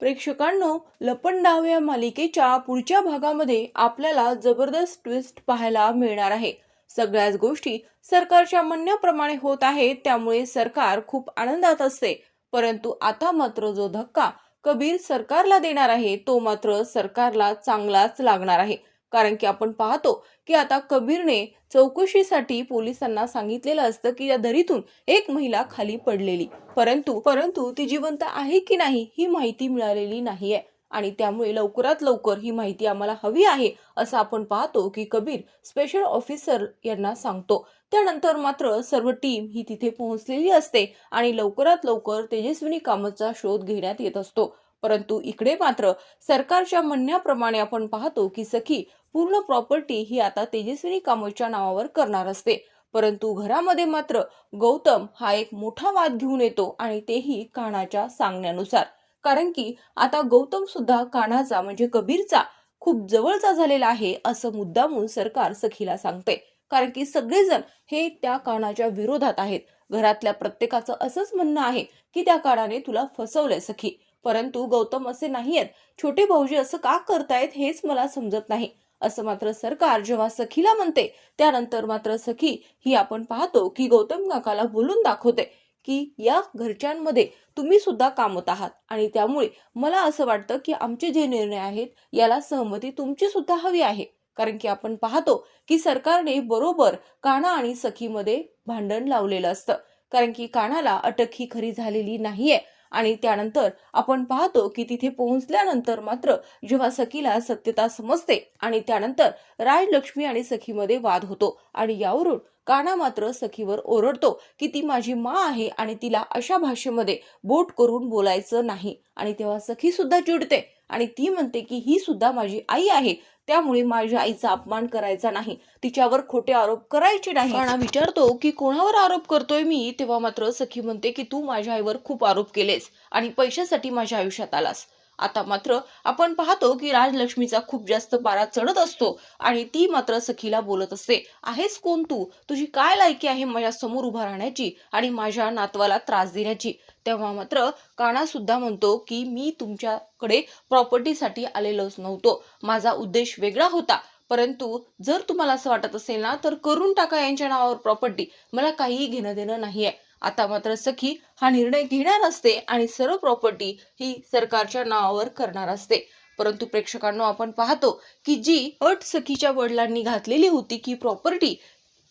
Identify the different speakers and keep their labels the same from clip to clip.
Speaker 1: प्रेक्षकांनो, लपंडाव या मालिकेच्या पुढच्या भागामध्ये आपल्याला जबरदस्त ट्विस्ट पाहायला मिळणार आहे। सगळ्याच गोष्टी सरकारच्या म्हणण्याप्रमाणे होत आहेत, त्यामुळे सरकार खूप आनंदात असते। परंतु आता मात्र जो धक्का कबीर सरकारला देणार आहे तो मात्र सरकारला चांगलाच लागणार आहे। कारण की आपण पाहतो की आता कबीरने चौकशीसाठी पोलिसांना सांगितलेलं असतं की या दरीतून एक महिला खाली पडलेली, परंतु परंतु ती जिवंत आहे की नाही ही माहिती मिळालेली नाहीये। आणि त्यामुळे लवकरात लवकर ही माहिती आम्हाला हवी आहे असं आपण पाहतो की कबीर स्पेशल ऑफिसर यांना सांगतो। त्यानंतर मात्र सर्व टीम ही तिथे पोहोचलेली असते आणि लवकरात लवकर तेजस्विनी कामतचा शोध घेण्यात येत असतो। परंतु इकडे मात्र सरकारच्या म्हणण्याप्रमाणे आपण पाहतो की सखी पूर्ण प्रॉपर्टी ही आता तेजस्विनी कामतच्या नावावर करणार असते। परंतु घरामध्ये मात्र गौतम हा एक मोठा वाद घेऊन येतो आणि तेही कान्हाच्या सांगण्यानुसार। कारण की आता गौतम सुद्धा कान्हाचा म्हणजे कबीरचा खूप जवळचा झालेला आहे असं मुद्दामून सरकार सखीला सांगते। कारण की सगळेजण हे त्या कान्हाच्या विरोधात आहेत। घरातल्या प्रत्येकाचं असंच म्हणणं आहे की त्या कान्हाने तुला फसवलंय सखी। परंतु गौतम असे नाहीयेत, छोटे भाऊजी असं का करतायत हेच मला समजत नाही असं मात्र सरकार जेव्हा सखीला म्हणते, त्यानंतर मात्र सखी ही आपण पाहतो की गौतम काकाला बोलून दाखवते की या घरच्यांमध्ये तुम्ही सुद्धा कामत आहात आणि त्यामुळे मला असं वाटतं की आमचे जे निर्णय आहेत याला सहमती तुमची सुद्धा हवी आहे। कारण की आपण पाहतो की सरकारने बरोबर कान्हा आणि सखीमध्ये भांडण लावलेलं असतं। कारण की कान्हाला अटक ही खरी झालेली नाहीये आणि त्यानंतर आपण पाहतो की तिथे पोहोचल्यानंतर मात्र जेव्हा सखीला सत्यता समजते आणि त्यानंतर राजलक्ष्मी आणि सखीमध्ये वाद होतो आणि यावरून कान्हा मात्र सखीवर ओरडतो की ती माझी माँ आहे आणि तिला अशा भाषेमध्ये बोट करून बोलायचं नाही। आणि तेव्हा सखी सुद्धा चिडते आणि ती म्हणते की ही सुद्धा माझी आई आहे, त्यामुळे माझ्या आईचा अपमान करायचा नाही, तिच्यावर खोटे आरोप करायचे नाही। कान्हा विचारतो की कोणावर आरोप करतोय मी, तेव्हा मात्र सखी म्हणते की तू माझ्या आईवर खूप आरोप केलेस आणि पैशासाठी माझ्या आयुष्यात आलास। आता मात्र आपण पाहतो की राजलक्ष्मीचा खूप जास्त पारा चढत असतो आणि ती मात्र सखीला बोलत असते, आहेस कोण तू, तुझी काय लायकी आहे माझ्या समोर उभा राहण्याची आणि माझ्या नातवाला त्रास देण्याची। तेव्हा मात्र कान्हा सुद्धा म्हणतो की मी तुमच्याकडे प्रॉपर्टीसाठी आलेलोच नव्हतो, माझा उद्देश वेगळा होता। परंतु जर तुम्हाला असं वाटत असेल ना तर करून टाका यांच्या नावावर प्रॉपर्टी, मला काहीही घेणं देणं नाहीये। आता मात्र सखी हा निर्णय घेणार असते आणि सर्व प्रॉपर्टी ही सरकारच्या नावावर करणार असते। परंतु प्रेक्षकांनो, आपण पाहतो की जी अट सखीच्या वडिलांनी घातलेली होती की प्रॉपर्टी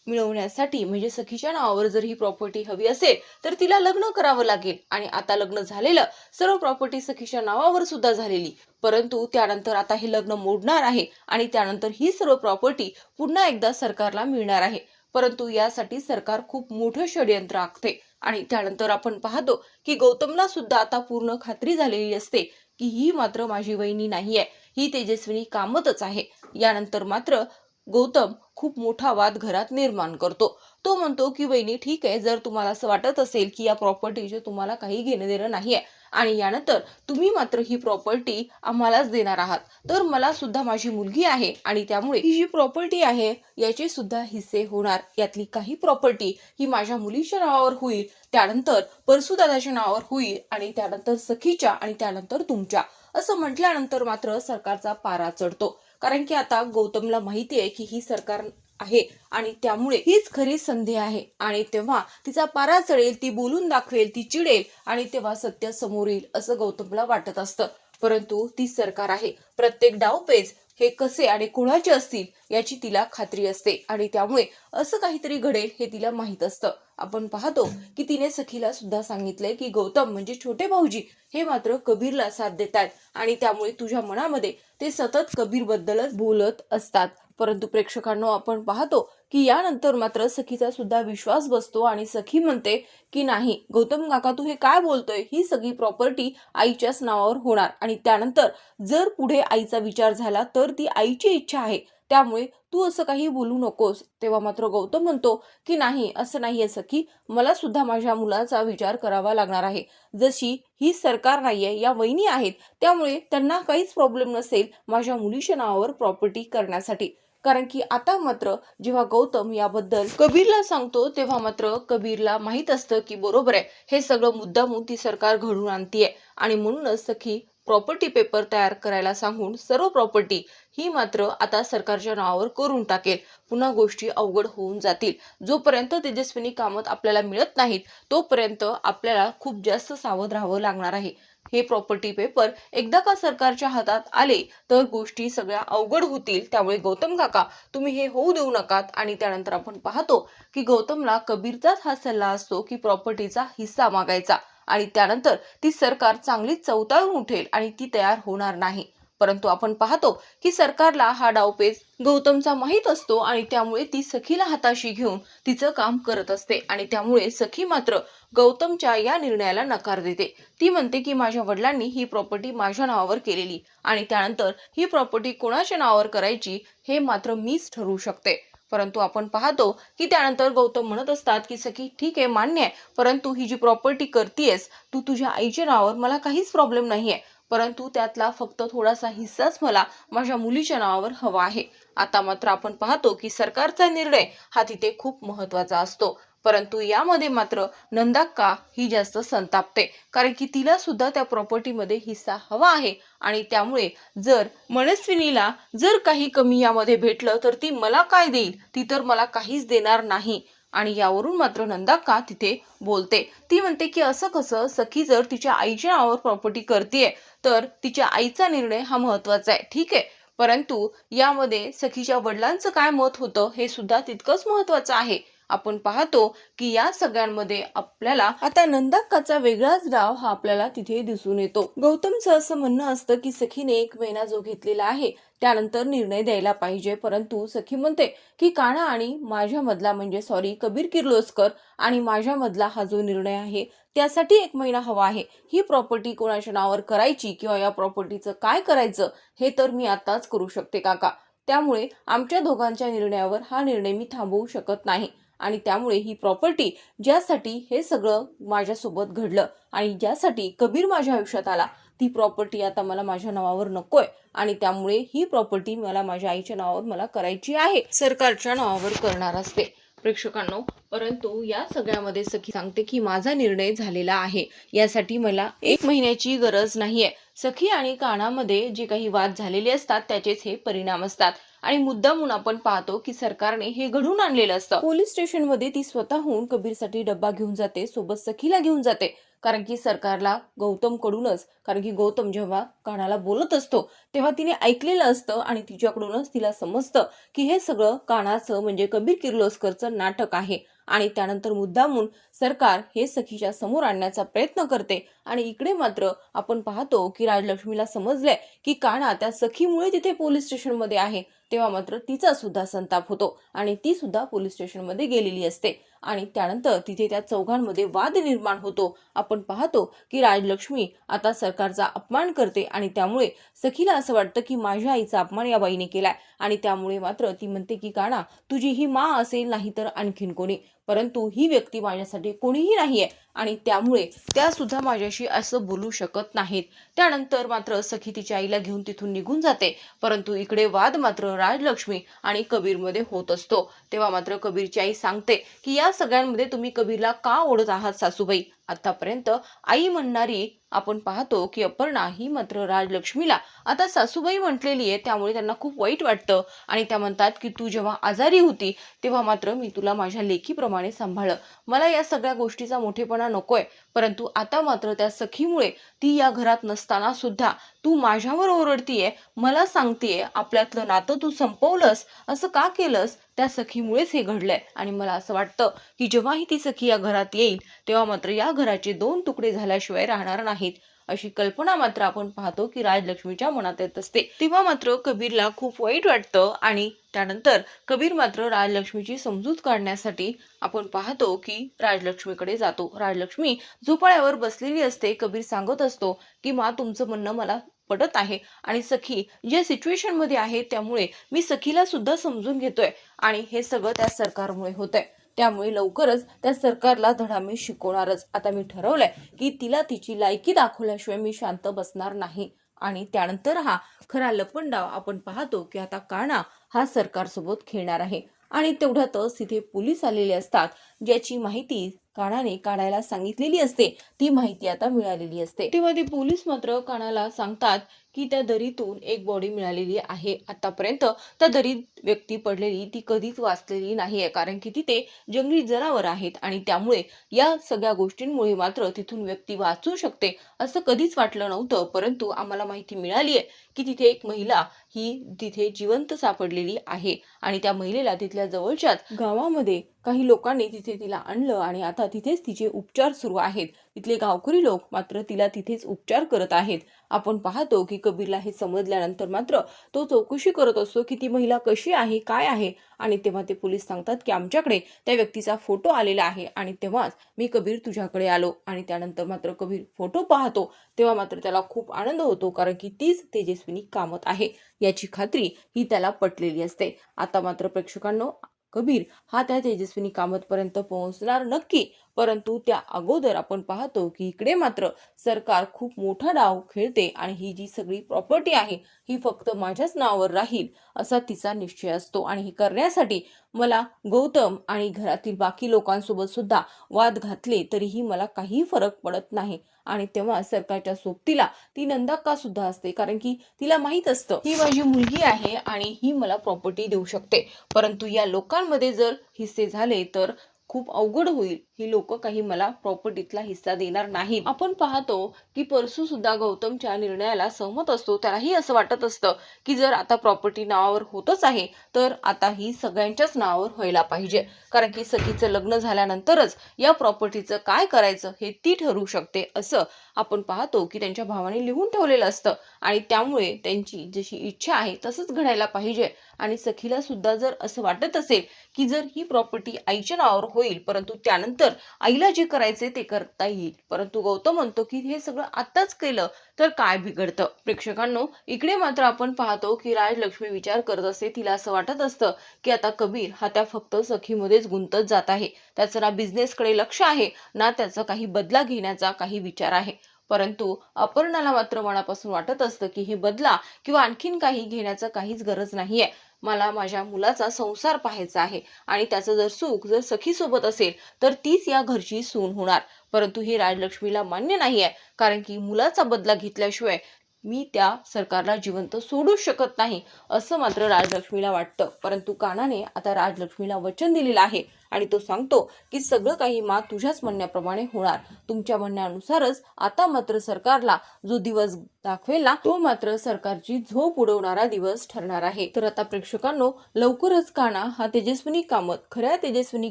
Speaker 1: मिळवण्यासाठी म्हणजे सखीच्या नावावर जर ही प्रॉपर्टी हवी असेल तर तिला लग्न करावं लागेल आणि आता लग्न झालेलं, सर्व प्रॉपर्टी सखीच्या नावावर सुद्धा झालेली, परंतु त्यानंतर आता हे लग्न मोडणार आहे आणि त्यानंतर ही सर्व प्रॉपर्टी पुन्हा एकदा सरकारला मिळणार आहे। परंतु यासाठी सरकार खूप मोठं षडयंत्र आखते आणि त्यानंतर आपण पाहतो की गौतमला सुद्धा आता पूर्ण खात्री झालेली असते की ही मात्र माझी वहिनी नाहीये, ही तेजस्विनी कामतच आहे। यानंतर मात्र गौतम खूप मोठा वाद घरात निर्माण करतो। तो म्हणतो की वहिनी ठीक आहे, जर तुम्हाला असं वाटत असेल की या प्रॉपर्टीचे तुम्हाला काही घेणं देणं नाहीये आणि यानंतर तुम्ही मात्र ही प्रॉपर्टी आम्हालाच देणार आहात, तर मला सुद्धा माझी मुलगी आहे आणि त्यामुळे ही जी प्रॉपर्टी आहे याचे सुद्धा हिस्से होणार। यातली काही प्रॉपर्टी ही माझ्या मुलीच्या नावावर होईल, त्यानंतर परशुदादाच्या नावावर होईल आणि त्यानंतर सखीच्या आणि त्यानंतर तुमच्या, असं म्हटल्यानंतर मात्र सरकारचा पारा चढतो। कारण की आता गौतमला माहिती आहे की ही सरकार आहे आणि त्यामुळे हीच खरी संधी आहे आणि तेव्हा तिचा पारा चढेल, ती बोलून दाखवेल, ती चिडेल आणि तेव्हा सत्य समोर येईल असं गौतमला वाटत असतं। परंतु ती सरकार आहे, प्रत्येक डावपेच हे कसे आणि कोणाचे असतील याची तिला खात्री असते आणि त्यामुळे असं काहीतरी घडेल हे तिला माहित असतं। आपण पाहतो की तिने सखीला सुद्धा सांगितलंय की गौतम म्हणजे छोटे भाऊजी हे मात्र कबीरला साथ देतात आणि त्यामुळे तुझ्या मनामध्ये ते सतत कबीर बद्दलच बोलत असतात। परंतु प्रेक्षकांनो, आपण पाहतो की यानंतर मात्र सखीचा सुद्धा विश्वास बसतो आणि सखी म्हणते की नाही गौतम काका, तू हे काय बोलतोय, ही सगळी प्रॉपर्टी आईच्याच नावावर होणार आणि त्यानंतर जर पुढे आईचा विचार झाला तर ती आईची इच्छा आहे, त्यामुळे तू असं काही बोलू नकोस। तेव्हा मात्र गौतम म्हणतो की नाही, असं नाहीये सखी, मला सुद्धा माझ्या मुलाचा विचार करावा लागणार आहे। जशी ही सरकार नाहीये, या वहिनी आहेत, त्यामुळे त्यांना काहीच प्रॉब्लेम नसेल माझ्या मुलीच्या नावावर प्रॉपर्टी करण्यासाठी। कारण की आता मात्र जेव्हा गौतम याबद्दल कबीरला सांगतो तेव्हा मात्र कबीरला माहित असतं की बरोबर आहे, हे सगळं मुद्दामून ती सरकार घडून आणतीये आणि म्हणूनच सखी प्रॉपर्टी पेपर तयार करायला सांगून सर्व प्रॉपर्टी ही मात्र आता सरकारच्या नावावर करून टाकेल. पुन्हा गोष्टी अवघड होऊन जातील. जोपर्यंत तेजस्विनी कामत आपल्याला मिळत नाहीत तोपर्यंत आपल्याला खूप जास्त सावध राहावं लागणार आहे. हे प्रॉपर्टी पेपर एकदा का सरकारच्या हातात आले तर गोष्टी सगळ्या अवघड होतील. त्यामुळे गौतम काका तुम्ही हे होऊ देऊ नकात. आणि त्यानंतर आपण पाहतो की गौतमला कबीरचाच हा सल्ला असतो की प्रॉपर्टीचा हिस्सा मागायचा आणि त्यानंतर ती सरकार चांगलीच चवताळून उठेल आणि ती तयार होणार नाही. परंतु आपण पाहतो की सरकारला हा डावपेच गौतमचा माहित असतो आणि त्यामुळे ती सखीला हाताशी घेऊन तिचं काम करत असते आणि त्यामुळे सखी मात्र गौतमच्या या निर्णयाला नकार देते. ती म्हणते की माझ्या वडिलांनी ही प्रॉपर्टी माझ्या नावावर केलेली आणि त्यानंतर ही प्रॉपर्टी कोणाच्या नावावर करायची हे मात्र मीच ठरवू शकते. परंतु आपण पाहतो की त्यानंतर गौतम म्हणत असतात की सखी ठीक आहे, मान्य आहे, परंतु ही जी प्रॉपर्टी करतीयस तू तुझ्या आईच्या नावावर, मला काहीच प्रॉब्लेम नाहीये, परंतु त्यातला फक्त थोडासा हिस्साच मला माझ्या मुलीच्या नावावर हवा आहे. आता मात्र आपण पाहतो की सरकारचा निर्णय हा तिथे खूप महत्वाचा असतो. परंतु यामध्ये मात्र नंदाक्का ही जास्त संतापते, कारण की तिला सुद्धा त्या प्रॉपर्टीमध्ये हिस्सा हवा आहे आणि त्यामुळे जर मनस्विनीला जर काही कमी यामध्ये भेटलं तर ती मला काय देईल, ती तर मला काहीच देणार नाही. आणि यावरून मात्र नंदाक्का तिथे बोलते. ती म्हणते की असं कसं, सखी जर तिच्या आईच्या नावावर प्रॉपर्टी करतेय तर तिच्या आईचा निर्णय हा महत्वाचा आहे, ठीक आहे, परंतु यामध्ये सखीच्या वडिलांचं काय मत होतं हे सुद्धा तितकंच महत्वाचं आहे. आपण पाहतो की या सगळ्यांमध्ये आपल्याला आता नंदाक्काचा वेगळाच डाव हा आपल्याला तिथे दिसून येतो. गौतमचं असं म्हणणं असतं की सखीने 1 महिना जो घेतलेला आहे त्यानंतर निर्णय द्यायला पाहिजे, परंतु सखी म्हणते की काना आणि माझ्या मधला म्हणजे कबीर किर्लोस्कर आणि माझ्या मधला हा जो निर्णय आहे त्यासाठी 1 महिना हवा आहे. ही प्रॉपर्टी कोणाच्या नावावर करायची किंवा या प्रॉपर्टीचं काय करायचं हे तर मी आताच करू शकते काका. त्यामुळे आमच्या दोघांच्या निर्णयावर हा निर्णय मी थांबवू शकत नाही आणि त्यामुळे ही प्रॉपर्टी ज्यासाठी हे सगळं माझ्यासोबत घडलं आणि ज्यासाठी कबीर माझ्या आयुष्यात आला ती प्रॉपर्टी आता मला माझ्या नावावर नकोय आणि त्यामुळे ही प्रॉपर्टी मला माझ्या आईच्या नावावर मला करायची आहे, सरकारच्या नावावर करणार असते. प्रेक्षकांनो, परंतु या सगळ्यामध्ये सखी सांगते की माझा निर्णय झालेला आहे, यासाठी मला 1 महिन्याची गरज नाहीये. सखी आणि कानामध्ये जे काही वाद झालेले असतात त्याचेच हे परिणाम असतात आणि मुद्दामून आपण पाहतो की सरकारने हे घडून आणलेलं असतं. पोलीस स्टेशनमध्ये ती स्वतःहून कबीरसाठी डब्बा घेऊन जाते, सोबत सखीला घेऊन जाते, कारण की सरकारला गौतम कडूनच, कारण की गौतम जेव्हा कानाला बोलत असतो तेव्हा तिने ऐकलेलं असतं आणि तिच्याकडूनच तिला समजतं की हे सगळं कानाचं म्हणजे कबीर किर्लोस्करचं नाटक आहे आणि त्यानंतर मुद्दामून सरकार हे सखीच्या समोर आणण्याचा प्रयत्न करते. आणि इकडे मात्र आपण पाहतो की राजलक्ष्मीला समजलंय की काना त्या सखीमुळे तिथे पोलीस स्टेशनमध्ये आहे, तेव्हा मात्र तिचा सुद्धा संताप होतो आणि ती सुद्धा पोलीस स्टेशनमध्ये गेलेली असते आणि त्यानंतर तिथे त्या चौघांमध्ये वाद निर्माण होतो. आपण पाहतो की राजलक्ष्मी आता सरकारचा अपमान करते आणि त्यामुळे सखीला असं वाटतं की माझ्या आईचा अपमान या बाईने केलाय आणि त्यामुळे मात्र ती म्हणते की काना तुझी ही मा असेल नाही तर आणखीन कोणी, परंतु ही व्यक्ती माझ्यासाठी कोणीही नाहीये आणि त्यामुळे त्या सुद्धा माझ्याशी असं बोलू शकत नाहीत. त्यानंतर मात्र सखी तिच्या आईला घेऊन तिथून निघून जाते, परंतु इकडे वाद मात्र राजलक्ष्मी आणि कबीरमध्ये होत असतो. तेव्हा मात्र कबीरची आई सांगते की या सगळ्यांमध्ये तुम्ही कबीरला का ओढत आहात सासूबाई. आतापर्यंत आई म्हणणारी आपण पाहतो की अपर्णा ही मात्र राजलक्ष्मीला आता सासूबाई म्हटलेली आहे, त्यामुळे त्यांना खूप वाईट वाटतं आणि त्या म्हणतात की तू जेव्हा आजारी होती तेव्हा मात्र मी तुला माझ्या लेकीप्रमाणे सांभाळलं, मला या सगळ्या गोष्टीचा मोठेपणा नकोय, परंतु आता मात्र त्या सखीमुळे ती या घरात नसताना सुद्धा तू माझ्यावर ओरडतीये, मला सांगतेय आपल्यातलं नातं तू संपवलंस, असं का केलंस, त्या सखीमुळेच हे घडलंय आणि मला असं वाटतं की जेव्हाही ती सखी या घरात येईल तेव्हा मात्र या घराचे 2 तुकडे झाल्याशिवाय राहणार नाहीत, अशी कल्पना मात्र आपण पाहतो की राजलक्ष्मीच्या मनात येत असते. तेव्हा मात्र कबीरला खूप वाईट वाटतं आणि त्यानंतर कबीर मात्र राजलक्ष्मीची समजूत काढण्यासाठी आपण पाहतो की राजलक्ष्मीकडे जातो. राजलक्ष्मी झोपाळ्यावर बसलेली असते. कबीर सांगत असतो की मा तुमचं म्हणणं मला पटत आहे आणि सखी जे सिच्युएशन मध्ये आहे त्यामुळे मी सखीला सुद्धा समजून घेतोय आणि हे सगळं त्या सरकारमुळे होतंय, त्यामुळे लवकरच त्या सरकारला धडा मी शिकवणारच. आता मी ठरवलंय की तिला तिची लायकी दाखवल्याशिवाय मी शांत बसणार नाही. आणि त्यानंतर हा खरा लपंडाव आपण पाहतो की आता काना हा सरकारसोबत खेळणार आहे आणि तेवढ्यातच तिथे पोलीस आलेले असतात, ज्याची माहिती कानाने काढायला सांगितलेली असते ती माहिती आता मिळालेली असते। तेव्हा ते पोलीस मात्र कानाला सांगतात की त्या दरीतून एक बॉडी मिळालेली आहे। आतापर्यंत त्या दरीत व्यक्ती पडलेली ती कधीच वाचलेली नाहीये, कारण की तिथे जंगली जनावर आहेत आणि त्यामुळे या सगळ्या गोष्टींमुळे मात्र तिथून व्यक्ती वाचू शकते असं कधीच वाटलं नव्हतं। परंतु आम्हाला माहिती मिळाली आहे की तिथे एक महिला ही तिथे जिवंत सापडलेली आहे आणि त्या महिलेला तिथल्या जवळच्याच गावामध्ये काही लोकांनी तिथे तिला आणलं आणि आता तिथेच तिचे उपचार सुरू आहेत। तिथले गावकरी लोक मात्र तिला तिथेच उपचार करत आहेत। आपण पाहतो की कबीरला हे समजल्यानंतर मात्र तो चौकशी करत असतो की ती महिला कशी आहे, काय आहे, आणि तेव्हा ते पोलीस सांगतात की आमच्याकडे त्या व्यक्तीचा फोटो आलेला आहे आणि तेव्हाच मी कबीर तुझ्याकडे आलो। आणि त्यानंतर मात्र कबीर फोटो पाहतो तेव्हा मात्र त्याला खूप आनंद होतो, कारण की तीच तेजस्विनी कामत आहे याची खात्री ही त्याला पटलेली असते। आता मात्र प्रेक्षकांनो, कबीर हा त्या तेजस्विनी कामत पर्यंत पोहोचणार नक्की, परंतु त्या अगोदर आपण पाहतो की इकडे मात्र सरकार खूप मोठा डाव खेळते आणि ही जी सगळी प्रॉपर्टी आहे ही फक्त माझ्याच नावावर राहील असा तिचा निश्चय असतो। आणि हे करण्यासाठी मला गौतम आणि घरातील बाकी लोकांसोबत सुद्धा वाद घातले तरीही मला काही फरक पडत नाही। आणि तेव्हा सरकारच्या सोबतीला ती नंदाक्का सुद्धा असते, कारण की तिला माहित असतं ही माझी मुलगी आहे आणि ही मला प्रॉपर्टी देऊ शकते, परंतु या लोकांमध्ये जर हिस्से झाले तर खूप अवघड होईल। ही लोक काही मला प्रॉपर्टीतला हिस्सा देणार नाहीत। आपण पाहतो की परसू सुद्धा गौतमच्या निर्णयाला सहमत असतो। त्यालाही असं वाटत असतं की जर आता प्रॉपर्टी नावावर होतच आहे तर आता ही सगळ्यांच्याच नावावर व्हायला पाहिजे, कारण की सखीचं लग्न झाल्यानंतरच या प्रॉपर्टीचं काय करायचं हे ती ठरवू शकते असं आपण पाहतो की त्यांच्या भावाने लिहून ठेवलेलं असतं आणि त्यामुळे त्यांची जशी इच्छा आहे तसंच घडायला पाहिजे। आणि सखीला सुद्धा जर असं वाटत असेल की जर ही प्रॉपर्टी आईच्या नावावर होईल परंतु त्यानंतर आईला जे करायचे ते करता येईल, परंतु गौतम म्हणतो की हे सगळं आताच केलं तर काय बिघडतं। प्रेक्षकांनो, इकडे मात्र आपण पाहतो की राजलक्ष्मी विचार करत असते। तिला असं वाटत असतं की आता कबीर हा त्या फक्त सखीमध्येच गुंतत जात आहे, त्याचं ना बिझनेसकडे लक्ष आहे ना त्याचा काही बदला घेण्याचा काही विचार आहे। परंतु अपर्णाला मात्र मनापासून वाटत असतं की हे बदला किंवा आणखीन काही घेण्याचं काहीच गरज नाहीये। मला माझ्या मुलाचा संसार पाहायचा आहे आणि त्याचं जर सुख जर सखी सोबत असेल तर तीच या घरची सून होणार। परंतु हे राजलक्ष्मीला मान्य नाहीये, कारण की मुलाचा बदला घेतल्याशिवाय मी त्या सरकारला जिवंत सोडू शकत नाही असं मात्र राजलक्ष्मीला वाटतं। परंतु कानाने आता राजलक्ष्मीला वचन दिलेलं आहे आणि तो सांगतो की सगळं काही मा तुझ्याच म्हणण्याप्रमाणे होणार, तुमच्या म्हणण्यानुसारच आता मात्र सरकारला जो दिवस दाखवेल ना तो मात्र सरकारची झोप उडवणारा दिवस ठरणार आहे। तर आता प्रेक्षकांनो, लवकरच काना हा तेजस्विनी कामत खऱ्या तेजस्विनी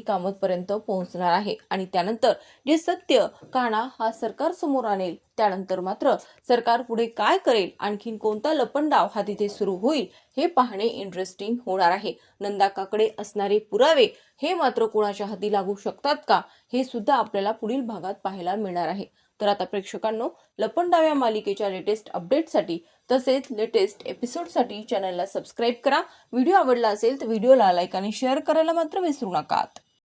Speaker 1: कामत पर्यंत पोहोचणार आहे आणि त्यानंतर जे सत्य काना हा सरकार समोर आणेल त्यानंतर मात्र सरकार पुढे काय करेल, आणखीन कोणता लपंडाव हा तिथे सुरू होईल हे पाहणे इंटरेस्टिंग होणार आहे। नंदाकाकडे असणारे पुरावे हे मात्र कोणाच्या हाती लागू शकतात का हे सुद्धा आपल्याला पुढील भागात पाहायला मिळणार आहे। तर आता प्रेक्षकांनो, लपंडाव या मालिकेच्या लेटेस्ट अपडेटसाठी तसेच लेटेस्ट एपिसोडसाठी चॅनलला सबस्क्राईब करा। व्हिडिओ आवडला असेल तर व्हिडिओला लाईक आणि शेअर करायला मात्र विसरू नका।